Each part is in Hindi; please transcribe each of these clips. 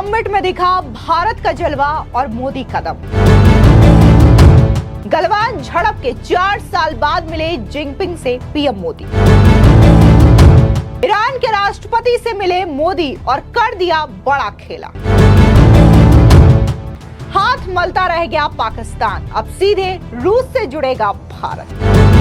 समिट में दिखा भारत का जलवा और मोदी कदम। गलवान झड़प के 4 साल बाद मिले जिनपिंग से पीएम मोदी। ईरान के राष्ट्रपति से मिले मोदी और कर दिया बड़ा खेला। हाथ मलता रह गया पाकिस्तान, अब सीधे रूस से जुड़ेगा भारत।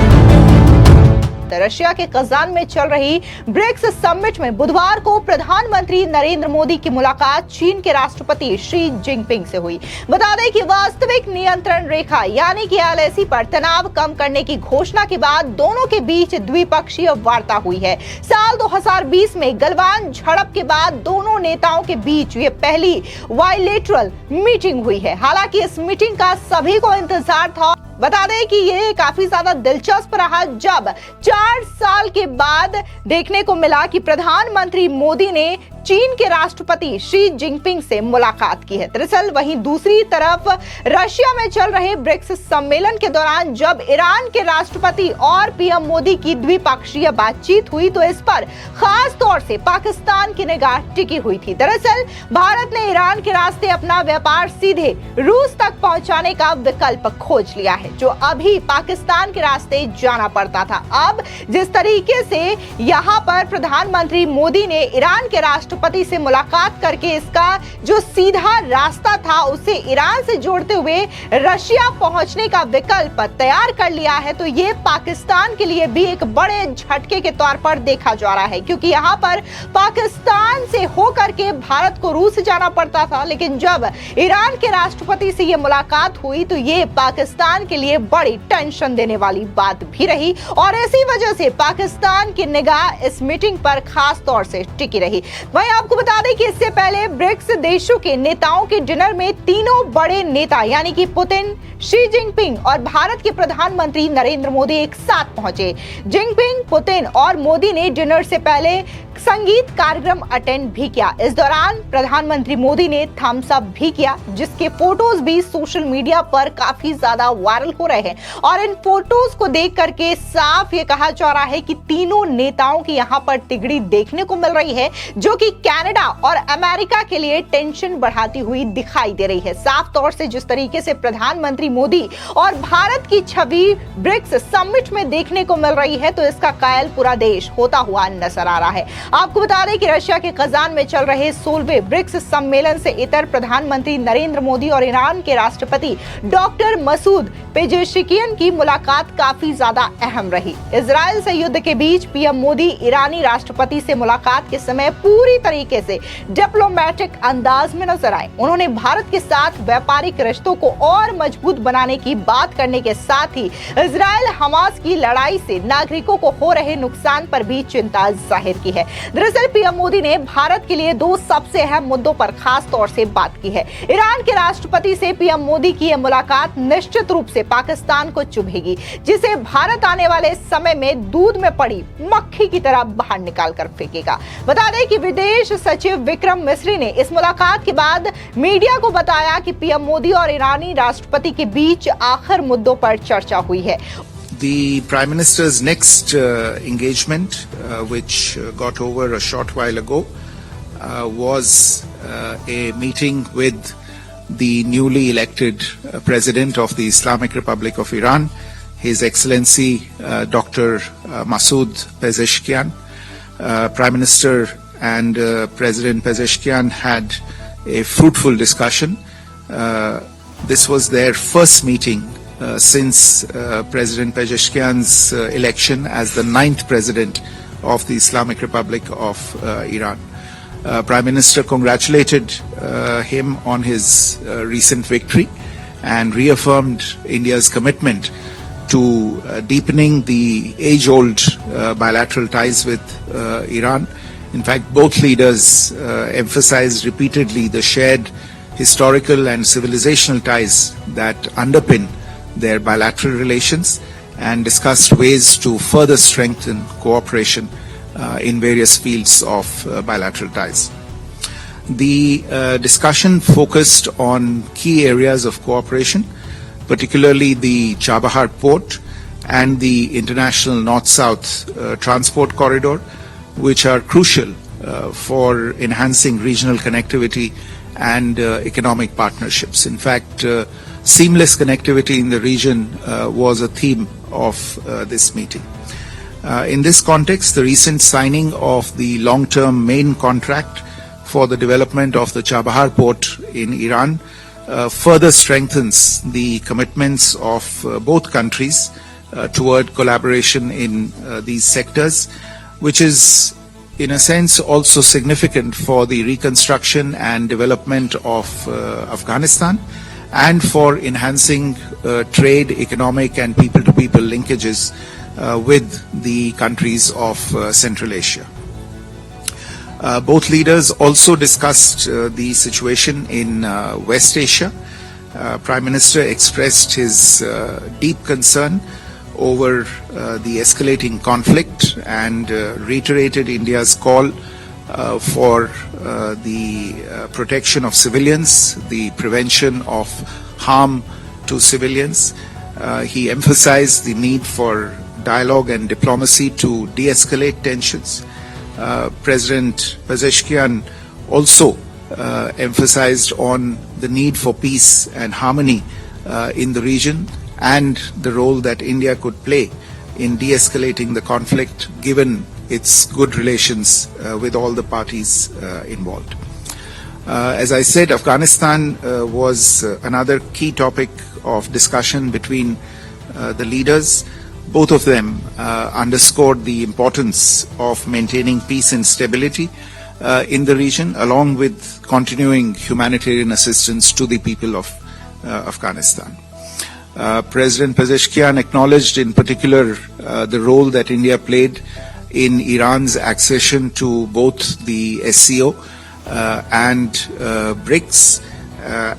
रशिया के कजान में चल रही ब्रिक्स समिट में बुधवार को प्रधानमंत्री नरेंद्र मोदी की मुलाकात चीन के राष्ट्रपति शी जिनपिंग से हुई। बता दें कि वास्तविक नियंत्रण रेखा यानी कि एलएसी पर तनाव कम करने की घोषणा के बाद दोनों के बीच द्विपक्षीय वार्ता हुई है। साल 2020 में गलवान झड़प के बाद दोनों नेताओं के बीच ये पहली बायलैटरल मीटिंग हुई है। हालांकि इस मीटिंग का सभी को इंतजार था। बता दें कि ये काफी ज्यादा दिलचस्प रहा जब 4 साल के बाद देखने को मिला कि प्रधानमंत्री मोदी ने चीन के राष्ट्रपति शी जिनपिंग से मुलाकात की है। दरअसल वहीं दूसरी तरफ रशिया में चल रहे ब्रिक्स सम्मेलन के दौरान जब ईरान के राष्ट्रपति और पीएम मोदी की द्विपक्षीय बातचीत हुई तो इस पर खास तौर से पाकिस्तान की निगाह टिकी हुई थी। दरअसल भारत ने ईरान के रास्ते अपना व्यापार सीधे रूस तक पहुंचाने का विकल्प खोज लिया है, जो अभी पाकिस्तान के रास्ते जाना पड़ता था। अब जिस तरीके से यहाँ पर प्रधानमंत्री मोदी ने ईरान के राष्ट्रपति से मुलाकात करके इसका जो सीधा रास्ता था उसे ईरान से जोड़ते हुए रशिया पहुंचने का विकल्प तैयार कर लिया है, तो ये पाकिस्तान के लिए भी एक बड़े झटके के तौर पर देखा जा रहा है, क्योंकि यहाँ पर पाकिस्तान से होकर के भारत को रूस जाना पड़ता था। लेकिन जब ईरान के राष्ट्रपति से ये मुलाकात हुई तो ये पाकिस्तान के लिए बड़ी टेंशन देने वाली बात भी रही और इसी वजह से पाकिस्तान की निगाह इस मीटिंग पर खास तौर से टिकी रही। वहीं आपको बता दें कि इससे पहले ब्रिक्स देशों के नेताओं के डिनर में तीनों बड़े नेता यानी कि पुतिन, शी जिनपिंग और भारत के प्रधानमंत्री नरेंद्र मोदी एक साथ पहुंचे। जिनपिंग, पुतिन और मोदी ने डिनर से पहले संगीत कार्यक्रम अटेंड भी किया। इस दौरान प्रधानमंत्री मोदी ने थम्स अप भी किया, जिसके फोटोज भी सोशल मीडिया पर काफी ज्यादा वायरल हो रहे हैं और इन फोटोज को देख करके साफ ये कहा जा रहा है कि तीनों नेताओं की यहाँ पर तिगड़ी देखने को मिल रही है, जो कि कनाडा और अमेरिका के लिए टेंशन बढ़ाती हुई दिखाई दे रही है। साफ तौर से जिस तरीके से प्रधानमंत्री मोदी और भारत की छवि ब्रिक्स समिट में देखने को मिल रही है, तो इसका कायल पूरा देश होता हुआ नजर आ रहा है। आपको बता दें कि रशिया के कजान में चल रहे 16वें ब्रिक्स सम्मेलन से इतर प्रधानमंत्री नरेंद्र मोदी और ईरान के राष्ट्रपति डॉक्टर मसूद पेजेश्कियान की मुलाकात काफी ज्यादा अहम रही। इजराइल से युद्ध के बीच पीएम मोदी ईरानी राष्ट्रपति से मुलाकात के समय पूरी तरीके से डिप्लोमेटिक अंदाज में नजर आए। उन्होंने भारत के साथ व्यापारिक रिश्तों को और मजबूत बनाने की बात करने के साथ ही इजराइल हमास की लड़ाई से नागरिकों को हो रहे नुकसान पर भी चिंता जाहिर की है। दरअसल पीएम मोदी ने भारत के लिए 2 सबसे अहम मुद्दों पर खास तौर से बात की है। ईरान के राष्ट्रपति से पीएम मोदी की यह मुलाकात निश्चित रूप से पाकिस्तान को चुभेगी, जिसे भारत आने वाले समय में दूध में पड़ी मक्खी की तरह बाहर निकाल कर फेंकेगा। बता दें कि विदेश सचिव विक्रम मिस्री ने इस मुलाकात के बाद मीडिया को बताया कि पीएम मोदी और ईरानी राष्ट्रपति के बीच आखिर मुद्दों पर चर्चा हुई है। The Prime Minister's next engagement, which got over a short while ago, was a meeting with the newly elected President of the Islamic Republic of Iran, His Excellency Dr. Masoud Pezeshkian. Prime Minister and President Pezeshkian had a fruitful discussion. This was their first meeting since President Pezeshkian's election as the 9th President of the Islamic Republic of Iran. Prime Minister congratulated him on his recent victory and reaffirmed India's commitment to deepening the age-old bilateral ties with Iran. In fact, both leaders emphasized repeatedly the shared historical and civilizational ties that underpin their bilateral relations and discussed ways to further strengthen cooperation in various fields of bilateral ties. The discussion focused on key areas of cooperation, particularly the Chabahar port and the international north-south transport corridor, which are crucial for enhancing regional connectivity and economic partnerships. In fact, seamless connectivity in the region was a theme of this meeting. In this context, the recent signing of the long-term main contract for the development of the Chabahar port in Iran further strengthens the commitments of both countries toward collaboration in these sectors, which is in a sense also significant for the reconstruction and development of Afghanistan and for enhancing trade, economic and people-to-people linkages with the countries of Central Asia. Both leaders also discussed the situation in West Asia. Prime Minister expressed his deep concern over the escalating conflict and reiterated India's call for the protection of civilians, the prevention of harm to civilians. He emphasized the need for dialogue and diplomacy to de-escalate tensions. President Pezeshkian also emphasized on the need for peace and harmony in the region and the role that India could play in de-escalating the conflict given its good relations with all the parties involved. As I said, Afghanistan was another key topic of discussion between the leaders. Both of them underscored the importance of maintaining peace and stability in the region, along with continuing humanitarian assistance to the people of Afghanistan. President Pezeshkian acknowledged in particular the role that India played in Iran's accession to both the SCO and BRICS,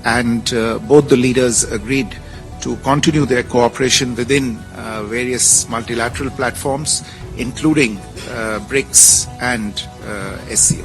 and both the leaders agreed to continue their cooperation within various multilateral platforms, including BRICS and SCO.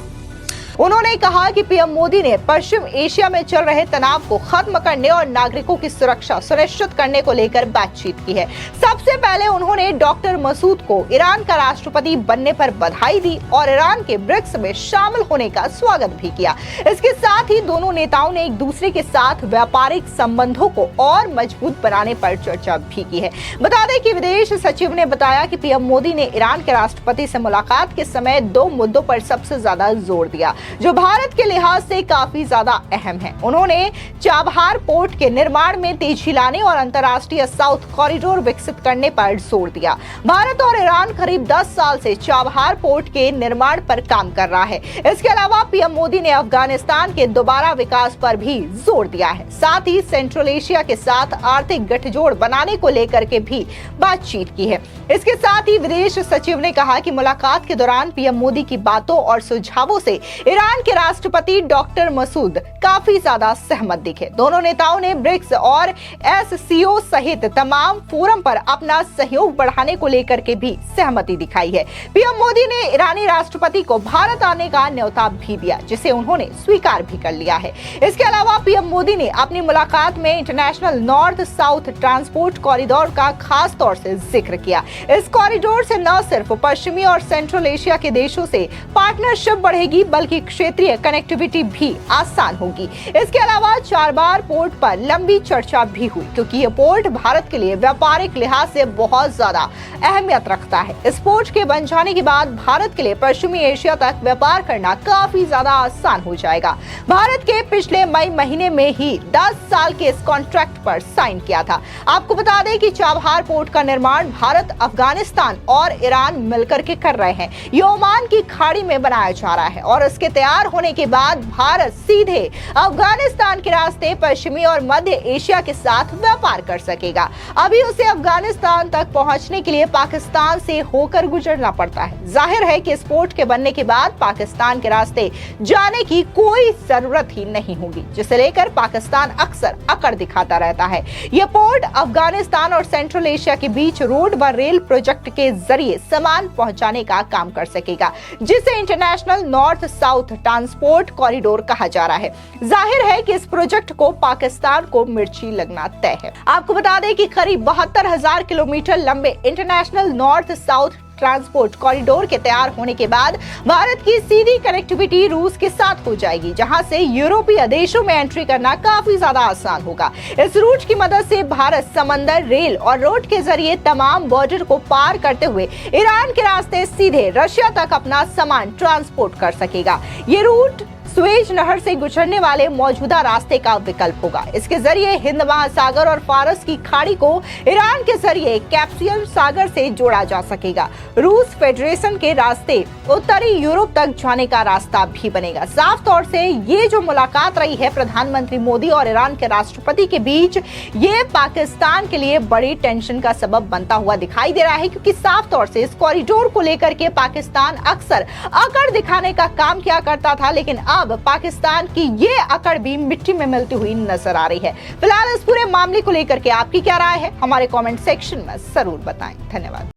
उन्होंने कहा कि पीएम मोदी ने पश्चिम एशिया में चल रहे तनाव को खत्म करने और नागरिकों की सुरक्षा सुनिश्चित करने को लेकर बातचीत की है। सबसे पहले उन्होंने डॉक्टर मसूद को ईरान का राष्ट्रपति बनने पर बधाई दी और ईरान के ब्रिक्स में शामिल होने का स्वागत भी किया। इसके साथ ही दोनों नेताओं ने एक दूसरे के साथ व्यापारिक संबंधों को और मजबूत बनाने पर चर्चा भी की है। बता दें कि विदेश सचिव ने बताया कि पीएम मोदी ने ईरान के राष्ट्रपति से मुलाकात के समय दो मुद्दों पर सबसे ज्यादा जोर दिया जो भारत के लिहाज से काफी ज्यादा अहम है। उन्होंने चाबहार पोर्ट के निर्माण में तेजी लाने और अंतर्राष्ट्रीय साउथ कॉरिडोर विकसित करने पर जोर दिया। भारत और ईरान करीब 10 साल से चाबहार पोर्ट के निर्माण पर काम कर रहा है। इसके अलावा पीएम मोदी ने अफगानिस्तान के दोबारा विकास पर भी जोर दिया है। साथ ही सेंट्रल एशिया के साथ आर्थिक गठजोड़ बनाने को लेकर के भी बातचीत की है। इसके साथ ही विदेश सचिव ने कहा कि मुलाकात के दौरान पीएम मोदी की बातों और सुझावों से ईरान के राष्ट्रपति डॉक्टर मसूद काफी ज्यादा सहमत दिखे। दोनों नेताओं ने ब्रिक्स और एससीओ सहित तमाम फोरम पर अपना सहयोग बढ़ाने को लेकर के भी सहमति दिखाई है। पीएम मोदी ने ईरानी राष्ट्रपति को भारत आने का न्योता भी दिया, जिसे उन्होंने स्वीकार भी कर लिया है। इसके अलावा पीएम मोदी ने अपनी मुलाकात में international north south transport corridor का खास तौर से जिक्र किया। इस कॉरिडोर से न सिर्फ पश्चिमी और सेंट्रल एशिया के देशों से पार्टनरशिप बढ़ेगी बल्कि क्षेत्रीय कनेक्टिविटी भी आसान होगी। इसके अलावा चाबहार पोर्ट पर लंबी चर्चा भी हुई क्योंकि ये पोर्ट भारत के लिए व्यापारिक लिहाज से बहुत ज्यादा अहमियत रखता है। इस पोर्ट के बन जाने के बाद भारत के लिए पश्चिमी एशिया तक व्यापार करना काफी ज्यादा आसान हो जाएगा। भारत के पिछले मई महीने में ही 10 साल के इस कॉन्ट्रैक्ट पर साइन किया था। आपको बता दें कि चाबहार पोर्ट का निर्माण भारत, अफगानिस्तान और ईरान मिलकर के कर रहे हैं। ये ओमान की खाड़ी में बनाया जा रहा है और इसके तैयार होने के बाद भारत सीधे अफगानिस्तान के रास्ते पश्चिमी और मध्य एशिया के साथ व्यापार कर सकेगा। अभी उसे अफगानिस्तान तक पहुंचने के लिए पाकिस्तान से होकर गुजरना पड़ता है। जाहिर है कि इस पोर्ट के बनने के बाद पाकिस्तान के रास्ते जाने की कोई जरूरत ही नहीं होगी, जिसे लेकर पाकिस्तान अक्सर अकड़ दिखाता रहता है। यह पोर्ट अफगानिस्तान और सेंट्रल एशिया के बीच रोड व रेल प्रोजेक्ट के जरिए सामान पहुंचाने का काम कर सकेगा, जिसे international north south transport corridor कहा जा रहा है। जाहिर है कि इस प्रोजेक्ट को पाकिस्तान को मिर्ची लगना तय है। आपको बता दें कि करीब 72,000 किलोमीटर लंबे international north south transport corridor के तैयार होने के बाद भारत की सीधी कनेक्टिविटी रूस के साथ हो जाएगी, जहां से यूरोपीय देशों में एंट्री करना काफी ज्यादा आसान होगा। इस रूट की मदद से भारत समंदर, रेल और रोड के जरिए तमाम बॉर्डर को पार करते हुए ईरान के रास्ते सीधे रशिया तक अपना सामान ट्रांसपोर्ट कर सकेगा। ये रूट सुएज नहर से गुजरने वाले मौजूदा रास्ते का विकल्प होगा। इसके जरिए हिंद महासागर और फारस की खाड़ी को ईरान के जरिए कैस्पियन सागर से जोड़ा जा सकेगा। रूस फेडरेशन के रास्ते उत्तरी यूरोप तक जाने का रास्ता भी बनेगा। साफ तौर से ये जो मुलाकात रही है प्रधानमंत्री मोदी और ईरान के राष्ट्रपति के बीच, ये पाकिस्तान के लिए बड़ी टेंशन का सबब बनता हुआ दिखाई दे रहा है, क्योंकि साफ तौर से इस कॉरिडोर को लेकर के पाकिस्तान अक्सर अकड़ दिखाने का काम किया करता था, लेकिन अब पाकिस्तान की ये अकड़ भी मिट्टी में मिलती हुई नजर आ रही है। फिलहाल इस पूरे मामले को लेकर के आपकी क्या राय है, हमारे कमेंट सेक्शन में जरूर बताएं। धन्यवाद।